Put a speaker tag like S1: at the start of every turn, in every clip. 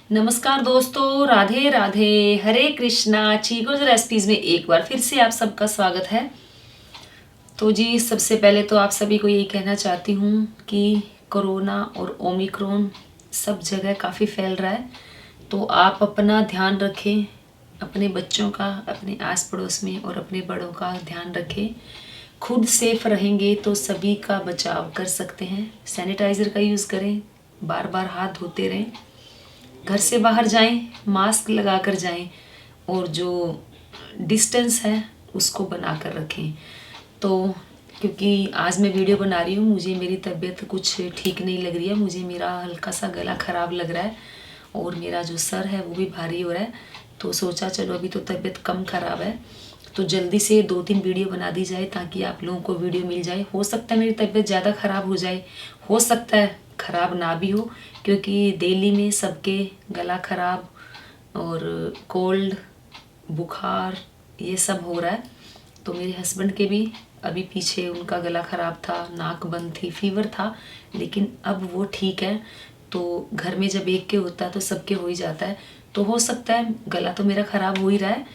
S1: नमस्कार दोस्तों, राधे राधे, हरे कृष्णा। चीगोज रेसिपीज़ में एक बार फिर से आप सबका स्वागत है। तो जी, सबसे पहले तो आप सभी को यही कहना चाहती हूँ कि कोरोना और ओमिक्रॉन सब जगह काफ़ी फैल रहा है। तो आप अपना ध्यान रखें, अपने बच्चों का, अपने आस पड़ोस में और अपने बड़ों का ध्यान रखें। खुद सेफ रहेंगे तो सभी का बचाव कर सकते हैं। सैनिटाइज़र का यूज़ करें, बार बार हाथ धोते रहें, घर से बाहर जाएं, मास्क लगा कर जाएं और जो डिस्टेंस है उसको बना कर रखें। तो क्योंकि आज मैं वीडियो बना रही हूँ, मुझे मेरी तबीयत कुछ ठीक नहीं लग रही है। मुझे मेरा हल्का सा गला ख़राब लग रहा है और मेरा जो सर है वो भी भारी हो रहा है। तो सोचा चलो अभी तो तबीयत कम ख़राब है तो जल्दी से 2-3 वीडियो बना दी जाए ताकि आप लोगों को वीडियो मिल जाए। हो सकता है मेरी तबीयत ज़्यादा ख़राब हो जाए, हो सकता है ख़राब ना भी हो, क्योंकि दिल्ली में सबके गला ख़राब और कोल्ड, बुखार ये सब हो रहा है। तो मेरे हस्बैंड के भी अभी पीछे उनका गला ख़राब था, नाक बंद थी, फीवर था, लेकिन अब वो ठीक है। तो घर में जब एक के होता है तो सबके हो ही जाता है। तो हो सकता है गला तो मेरा ख़राब हो ही रहा है,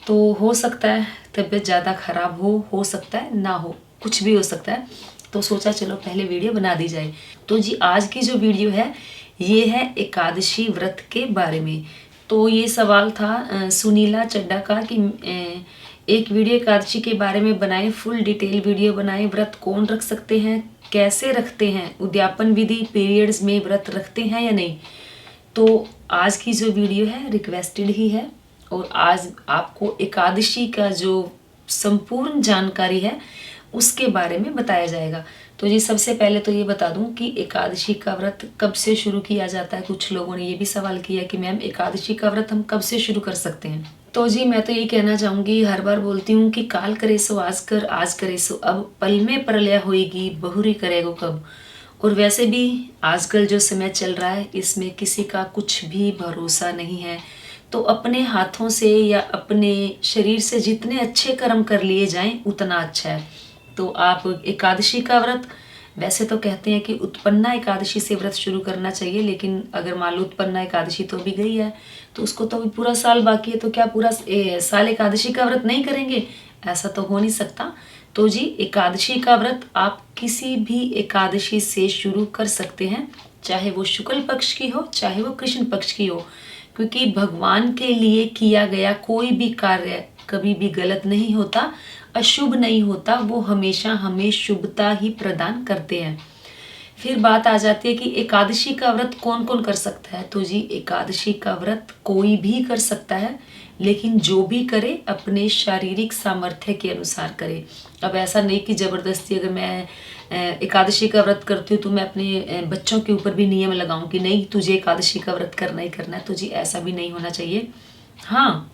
S1: तो हो सकता है तबीयत ज़्यादा ख़राब हो सकता है ना हो, कुछ भी हो सकता है। तो सोचा चलो पहले वीडियो बना दी जाए। तो जी, आज की जो वीडियो है ये है एकादशी व्रत के बारे में। तो ये सवाल था सुनीला चड्डा का कि एक वीडियो एकादशी के बारे में बनाएं, फुल डिटेल वीडियो बनाएं। व्रत कौन रख सकते हैं, कैसे रखते हैं, उद्यापन विधि, पीरियड्स में व्रत रखते हैं या नहीं। तो आज की जो वीडियो है रिक्वेस्टेड ही है और आज आपको एकादशी का जो संपूर्ण जानकारी है उसके बारे में बताया जाएगा। तो जी, सबसे पहले तो ये बता दूं कि एकादशी का व्रत कब से शुरू किया जाता है। कुछ लोगों ने ये भी सवाल किया कि मैम एकादशी का व्रत हम कब से शुरू कर सकते हैं। तो जी, मैं तो ये कहना चाहूँगी, हर बार बोलती हूँ कि काल करे सो आज कर, आज करे सो अब, पल में प्रलय होएगी, बहुरी करेगो कब। और वैसे भी आजकल जो समय चल रहा है इसमें किसी का कुछ भी भरोसा नहीं है। तो अपने हाथों से या अपने शरीर से जितने अच्छे कर्म कर लिए जाएं उतना अच्छा है। तो आप एकादशी का व्रत, वैसे तो कहते हैं कि उत्पन्ना एकादशी से व्रत शुरू करना चाहिए, लेकिन अगर मान लो उत्पन्ना एकादशी तो भी गई है तो उसको तो अभी पूरा साल बाकी है, तो क्या पूरा साल एकादशी का व्रत नहीं करेंगे? ऐसा तो हो नहीं सकता। तो जी, एकादशी का व्रत आप किसी भी एकादशी से शुरू कर सकते हैं, चाहे वो शुक्ल पक्ष की हो चाहे वो कृष्ण पक्ष की हो, क्योंकि भगवान के लिए किया गया कोई भी कार्य कभी भी गलत नहीं होता, अशुभ नहीं होता। वो हमेशा हमें शुभता ही प्रदान करते हैं। फिर बात आ जाती है कि एकादशी का व्रत कौन कौन कर सकता है। तो जी, एकादशी का व्रत कोई भी कर सकता है, लेकिन जो भी करे अपने शारीरिक सामर्थ्य के अनुसार करे। अब ऐसा नहीं कि ज़बरदस्ती, अगर मैं एकादशी का व्रत करती हूँ तो मैं अपने बच्चों के ऊपर भी नियम लगाऊं कि नहीं तुझे एकादशी का व्रत करना ही करना है। तो जी, ऐसा भी नहीं होना चाहिए। हाँ,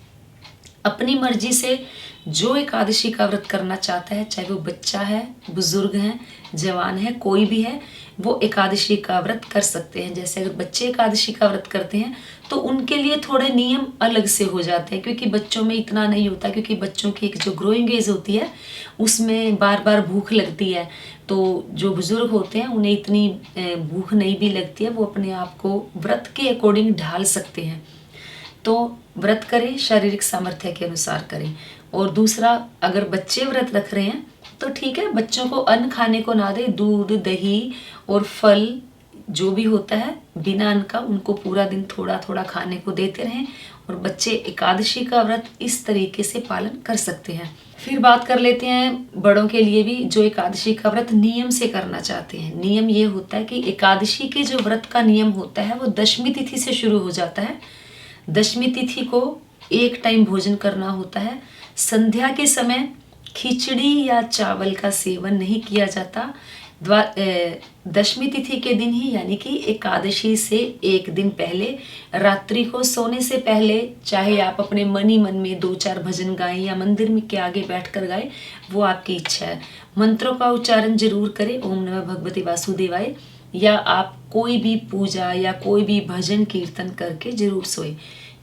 S1: अपनी मर्जी से जो एकादशी का व्रत करना चाहता है, चाहे वो बच्चा है, बुजुर्ग है, जवान है, कोई भी है, वो एकादशी का व्रत कर सकते हैं। जैसे अगर बच्चे एकादशी का व्रत करते हैं तो उनके लिए थोड़े नियम अलग से हो जाते हैं, क्योंकि बच्चों में इतना नहीं होता, क्योंकि बच्चों की एक जो ग्रोइंग एज होती है उसमें बार बार भूख लगती है। तो जो बुजुर्ग होते हैं उन्हें इतनी भूख नहीं भी लगती है, वो अपने आप को व्रत के अकॉर्डिंग ढाल सकते हैं। तो व्रत करें, शारीरिक सामर्थ्य के अनुसार करें। और दूसरा, अगर बच्चे व्रत रख रहे हैं तो ठीक है, बच्चों को अन्न खाने को ना दे, दूध, दही और फल जो भी होता है बिना अन्न का उनको पूरा दिन थोड़ा थोड़ा खाने को देते रहें। और बच्चे एकादशी का व्रत इस तरीके से पालन कर सकते हैं। फिर बात कर लेते हैं बड़ों के लिए भी, जो एकादशी का व्रत नियम से करना चाहते हैं। नियम ये होता है कि एकादशी के जो व्रत का नियम होता है वो दशमी तिथि से शुरू हो जाता है। दशमी तिथि को एक टाइम भोजन करना होता है। संध्या के समय खिचड़ी या चावल का सेवन नहीं किया जाता। दशमी तिथि के दिन ही, यानी कि एकादशी से एक दिन पहले, रात्रि को सोने से पहले, चाहे आप अपने मन ही मन में 2-4 भजन गाएं या मंदिर में के आगे बैठकर गाएं, वो आपकी इच्छा है। मंत्रों का उच्चारण जरूर करें, ओम नमः भगवते वासुदेवाय, या आप कोई भी पूजा या कोई भी भजन कीर्तन करके जरूर सोए।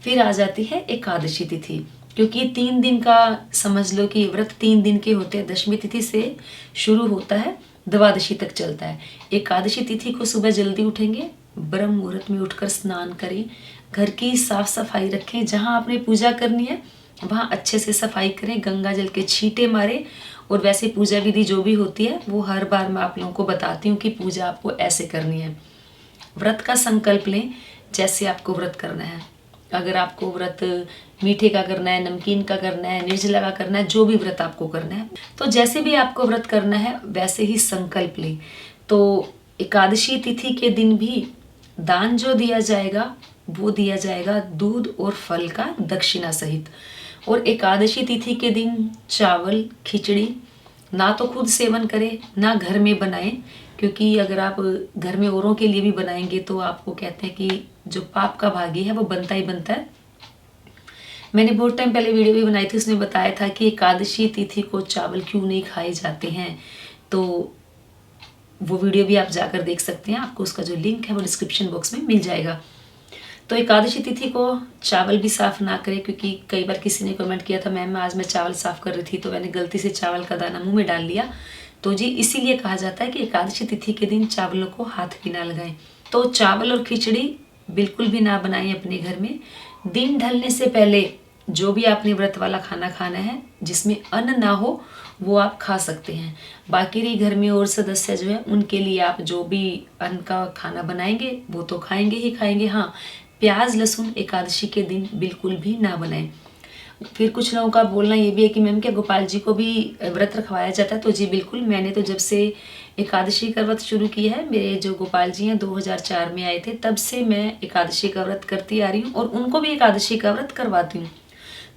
S1: फिर आ जाती है एकादशी तिथि, क्योंकि 3 दिन का समझ लो कि व्रत 3 दिन के होते हैं। दशमी तिथि से शुरू होता है, द्वादशी तक चलता है। एकादशी तिथि को सुबह जल्दी उठेंगे, ब्रह्म मुहूर्त में उठकर स्नान करें, घर की साफ सफाई रखें, जहाँ आपने पूजा करनी है वहाँ अच्छे से सफाई करें, गंगा जल के छींटे मारें। और वैसे पूजा विधि जो भी होती है वो हर बार मैं आप लोगों को बताती हूँ कि पूजा आपको ऐसे करनी है। व्रत का संकल्प लें जैसे आपको व्रत करना है। अगर आपको व्रत मीठे का करना है, नमकीन का करना है, निर्जला का करना है, जो भी व्रत आपको करना है, तो जैसे भी आपको व्रत करना है वैसे ही संकल्प लें। तो एकादशी तिथि के दिन भी दान जो दिया जाएगा वो दिया जाएगा दूध और फल का दक्षिणा सहित। और एकादशी तिथि के दिन चावल खिचड़ी ना तो खुद सेवन करें ना घर में बनाएं, क्योंकि अगर आप घर में औरों के लिए भी बनाएंगे तो आपको कहते हैं कि जो पाप का भागी है वो बनता ही बनता है। मैंने बहुत टाइम पहले वीडियो भी बनाई थी, उसमें बताया था कि एकादशी तिथि को चावल क्यों नहीं खाए जाते हैं, तो वो वीडियो भी आप जाकर देख सकते हैं। आपको उसका जो लिंक है वो डिस्क्रिप्शन बॉक्स में मिल जाएगा। तो एकादशी तिथि को चावल भी साफ़ ना करें, क्योंकि कई बार किसी ने कमेंट किया था मैम आज मैं चावल साफ़ कर रही थी तो मैंने गलती से चावल का दाना मुंह में डाल लिया। तो जी इसीलिए कहा जाता है कि एकादशी तिथि के दिन चावलों को हाथ भी ना लगाएं। तो चावल और खिचड़ी बिल्कुल भी ना बनाएं अपने घर में। दिन ढलने से पहले जो भी आपने व्रत वाला खाना खाना है जिसमें अन्न ना हो वो आप खा सकते हैं। बाकी रही घर में और सदस्य जो है उनके लिए आप जो भी अन्न का खाना बनाएंगे वो तो खाएंगे ही खाएंगे। हाँ, प्याज लहसुन एकादशी के दिन बिल्कुल भी ना बनाएं। फिर कुछ लोगों का बोलना ये भी है कि मैम क्या गोपाल जी को भी व्रत रखवाया जाता है? तो जी बिल्कुल, मैंने तो जब से एकादशी का व्रत शुरू किया है, मेरे जो गोपाल जी हैं 2004 में आए थे, तब से मैं एकादशी का व्रत करती आ रही हूँ और उनको भी एकादशी का व्रत करवाती हूँ।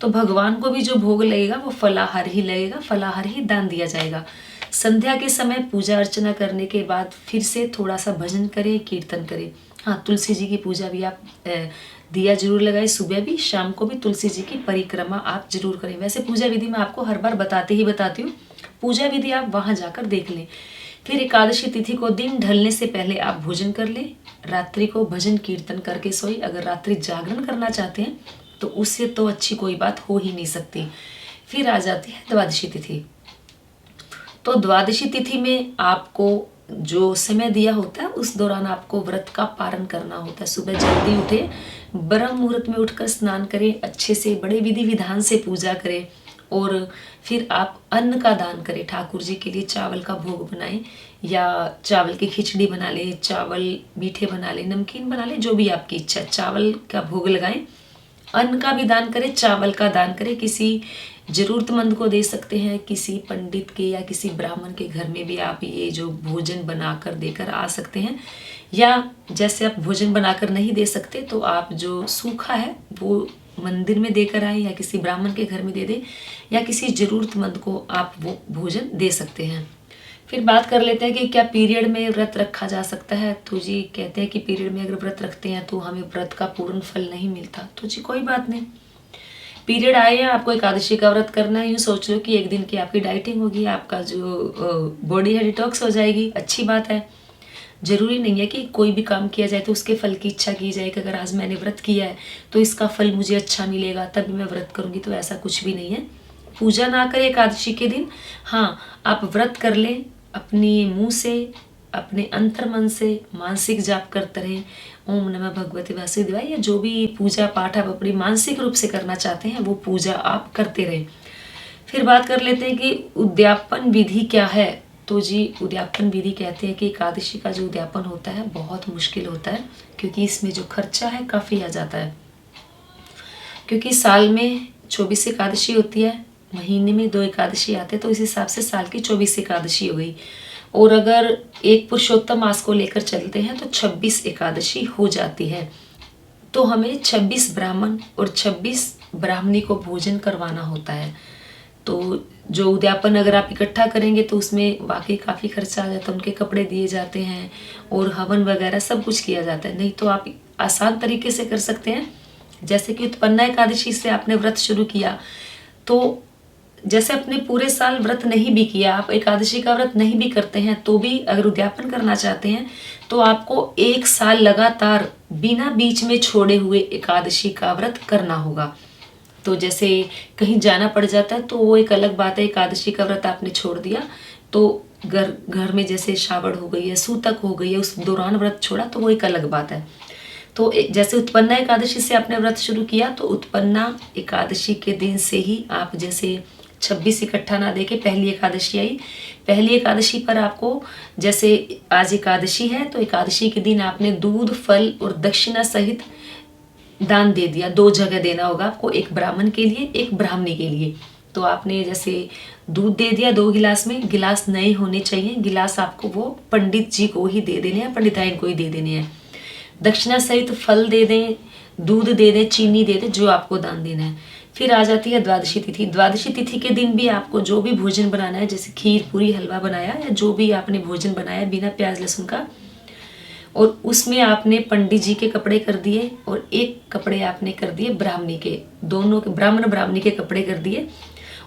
S1: तो भगवान को भी जो भोग लगेगा वो फलाहार ही लगेगा, फलाहार ही दान दिया जाएगा। संध्या के समय पूजा अर्चना करने के बाद फिर से थोड़ा सा भजन करें, कीर्तन करें। हाँ, तुलसी जी की पूजा भी आप दिया जरूर लगाएं, सुबह भी शाम को भी तुलसी जी की परिक्रमा आप जरूर करें। वैसे पूजा विधि मैं आपको हर बार बताती हूँ, पूजा विधि आप वहाँ जाकर देख लें। फिर एकादशी तिथि को दिन ढलने से पहले आप भोजन कर लें, रात्रि को भजन कीर्तन करके सोई। अगर रात्रि जागरण करना चाहते हैं तो उससे तो अच्छी कोई बात हो ही नहीं सकती। फिर आ जाती है द्वादशी तिथि। तो द्वादशी तिथि में आपको जो समय दिया होता है उस दौरान आपको व्रत का पारण करना होता है। सुबह जल्दी उठे, ब्रह्म मुहूर्त में उठकर स्नान करें, अच्छे से बड़े विधि विधान से पूजा करें और फिर आप अन्न का दान करें। ठाकुर जी के लिए चावल का भोग बनाएं या चावल की खिचड़ी बना लें, चावल मीठे बना लें, नमकीन बना लें, जो भी आपकी इच्छा है, चावल का भोग लगाएं। अन्न का भी दान करें, चावल का दान करें, किसी जरूरतमंद को दे सकते हैं, किसी पंडित के या किसी ब्राह्मण के घर में भी आप ये जो भोजन बनाकर देकर आ सकते हैं। या जैसे आप भोजन बनाकर नहीं दे सकते तो आप जो सूखा है वो मंदिर में देकर आए या किसी ब्राह्मण के घर में दे दें या किसी जरूरतमंद को आप वो भोजन दे सकते हैं। फिर बात कर लेते हैं कि क्या पीरियड में व्रत रखा जा सकता है। तो जी कहते हैं कि पीरियड में अगर व्रत रखते हैं तो हमें व्रत का पूर्ण फल नहीं मिलता। तो जी कोई बात नहीं, पीरियड आए हैं, आपको एकादशी का व्रत करना है, यूँ सोच लो कि एक दिन की आपकी डाइटिंग होगी, आपका जो बॉडी है डिटॉक्स हो जाएगी, अच्छी बात है। जरूरी नहीं है कि कोई भी काम किया जाए तो उसके फल की इच्छा की जाए कि अगर आज मैंने व्रत किया है तो इसका फल मुझे अच्छा मिलेगा तभी मैं व्रत करूँगी, तो ऐसा कुछ भी नहीं है। पूजा ना करें एकादशी के दिन, हाँ आप व्रत कर लें, अपने मुंह से अपने अंतर मन से मानसिक जाप करते रहें, ओम नमः भगवते वासुदेवाय, या जो भी पूजा पाठ आप अपनी मानसिक रूप से करना चाहते हैं वो पूजा आप करते रहें। फिर बात कर लेते हैं कि उद्यापन विधि क्या है। तो जी उद्यापन विधि कहते हैं कि एकादशी का जो उद्यापन होता है बहुत मुश्किल होता है, क्योंकि इसमें जो खर्चा है काफ़ी आ जाता है। क्योंकि साल में 24 एकादशी होती है, महीने में 2 एकादशी आते हैं, तो इस हिसाब से साल की 24 एकादशी हो गई। और अगर एक पुरुषोत्तम मास को लेकर चलते हैं तो 26 एकादशी हो जाती है। तो हमें 26 ब्राह्मण और 26 ब्राह्मणी को भोजन करवाना होता है। तो जो उद्यापन अगर आप इकट्ठा करेंगे तो उसमें वाकई काफ़ी खर्चा आ जाता है, उनके कपड़े दिए जाते हैं और हवन वगैरह सब कुछ किया जाता है। नहीं तो आप आसान तरीके से कर सकते हैं, जैसे कि उत्पन्ना एकादशी से आपने व्रत शुरू किया, तो जैसे अपने पूरे साल व्रत नहीं भी किया, आप एकादशी का व्रत नहीं भी करते हैं, तो भी अगर उद्यापन करना चाहते हैं तो आपको 1 साल लगातार बिना बीच में छोड़े हुए एकादशी का व्रत करना होगा। तो जैसे कहीं जाना पड़ जाता है तो वो एक अलग बात है, एकादशी का व्रत आपने छोड़ दिया तो घर घर में जैसे श्रावण हो गई है, सूतक हो गई है, उस दौरान व्रत छोड़ा तो वो एक अलग बात है। तो जैसे उत्पन्ना एकादशी से आपने व्रत शुरू किया तो उत्पन्ना एकादशी के दिन से ही आप जैसे 26 इकट्ठा ना देके पहली एकादशी आई, पहली एकादशी पर आपको जैसे आज एकादशी है तो एकादशी के दिन आपने दूध, फल और दक्षिणा सहित दान दे दिया। 2 जगह देना होगा आपको, एक ब्राह्मण के लिए, एक ब्राह्मणी के लिए। तो आपने जैसे दूध दे दिया 2 गिलास में, गिलास नए होने चाहिए, गिलास आपको वो पंडित जी को ही दे देने हैं, पंडिताइन को ही दे देने हैं। दक्षिणा सहित फल दे दें, दूध दे दें, चीनी दे दें, जो आपको दान देना है। फिर आ जाती है द्वादशी तिथि। द्वादशी तिथि के दिन भी आपको जो भी भोजन बनाना है, जैसे खीर, पूरी, हलवा बनाया या जो भी आपने भोजन बनाया बिना प्याज लहसुन का, और उसमें आपने पंडित जी के कपड़े कर दिए और एक कपड़े आपने कर दिए ब्राह्मणी के, दोनों के ब्राह्मण ब्राह्मणी के कपड़े कर दिए।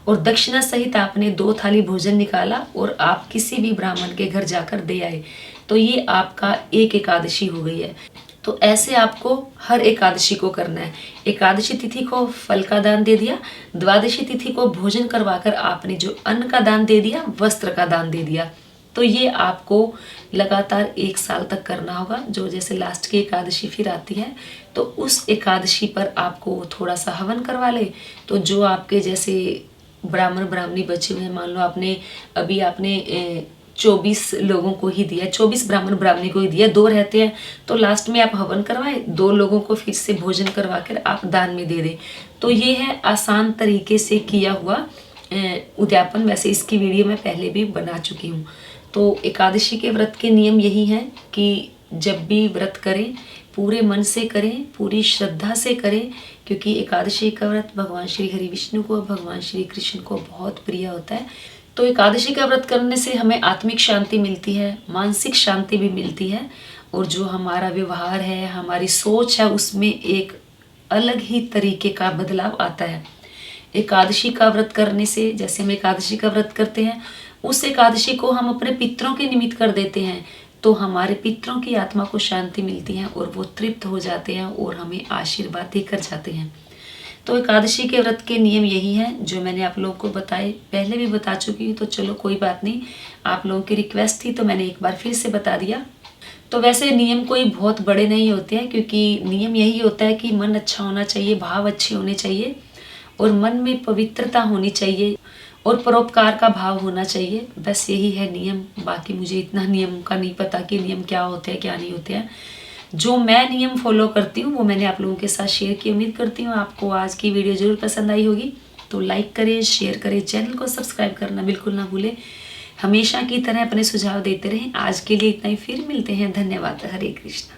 S1: और दक्षिणा सहित आपने 2 थाली भोजन निकाला और आप किसी भी ब्राह्मण के घर जाकर दे आए। तो ये आपका एक एकादशी हो गई है। तो ऐसे आपको हर एकादशी को करना है। एकादशी तिथि को फल का दान दे दिया, द्वादशी तिथि को भोजन करवाकर आपने जो अन्न का दान दे दिया, वस्त्र का दान दे दिया। तो ये आपको लगातार 1 साल तक करना होगा। जो जैसे लास्ट की एकादशी फिर आती है तो उस एकादशी पर आपको थोड़ा सा हवन करवा ले। तो जो आपके जैसे ब्राह्मण ब्राह्मणी बचे हुए हैं, मान लो आपने 24 लोगों को ही दिया, 24 ब्राह्मण ब्राह्मणी को ही दिया, 2 रहते हैं तो लास्ट में आप हवन करवाएं, 2 लोगों को फिर से भोजन करवा कर आप दान में दे दें। तो ये है आसान तरीके से किया हुआ उद्यापन। वैसे इसकी वीडियो मैं पहले भी बना चुकी हूँ। तो एकादशी के व्रत के नियम यही हैं कि जब भी व्रत करें पूरे मन से करें, पूरी श्रद्धा से करें, क्योंकि एकादशी का व्रत भगवान श्री हरि विष्णु को, भगवान श्री कृष्ण को बहुत प्रिय होता है। तो एकादशी का व्रत करने से हमें आत्मिक शांति मिलती है, मानसिक शांति भी मिलती है, और जो हमारा व्यवहार है, हमारी सोच है, उसमें एक अलग ही तरीके का बदलाव आता है। एकादशी का व्रत करने से, जैसे हम एकादशी का व्रत करते हैं, उस एकादशी को हम अपने पितरों के निमित्त कर देते हैं तो हमारे पितरों की आत्मा को शांति मिलती है और वो तृप्त हो जाते हैं और हमें आशीर्वाद देकर जाते हैं। तो एकादशी के व्रत के नियम यही हैं जो मैंने आप लोगों को बताए, पहले भी बता चुकी हूँ। तो चलो कोई बात नहीं, आप लोगों की रिक्वेस्ट थी तो मैंने एक बार फिर से बता दिया। तो वैसे नियम कोई बहुत बड़े नहीं होते हैं, क्योंकि नियम यही होता है कि मन अच्छा होना चाहिए, भाव अच्छे होने चाहिए और मन में पवित्रता होनी चाहिए और परोपकार का भाव होना चाहिए। बस यही है नियम। बाकी मुझे इतना नियम का नहीं पता कि नियम क्या होते हैं क्या नहीं होते हैं। जो मैं नियम फॉलो करती हूँ वो मैंने आप लोगों के साथ शेयर की। उम्मीद करती हूँ आपको आज की वीडियो जरूर पसंद आई होगी। तो लाइक करें, शेयर करें, चैनल को सब्सक्राइब करना बिल्कुल ना भूलें। हमेशा की तरह अपने सुझाव देते रहें। आज के लिए इतना ही, फिर मिलते हैं। धन्यवाद। हरे कृष्णा।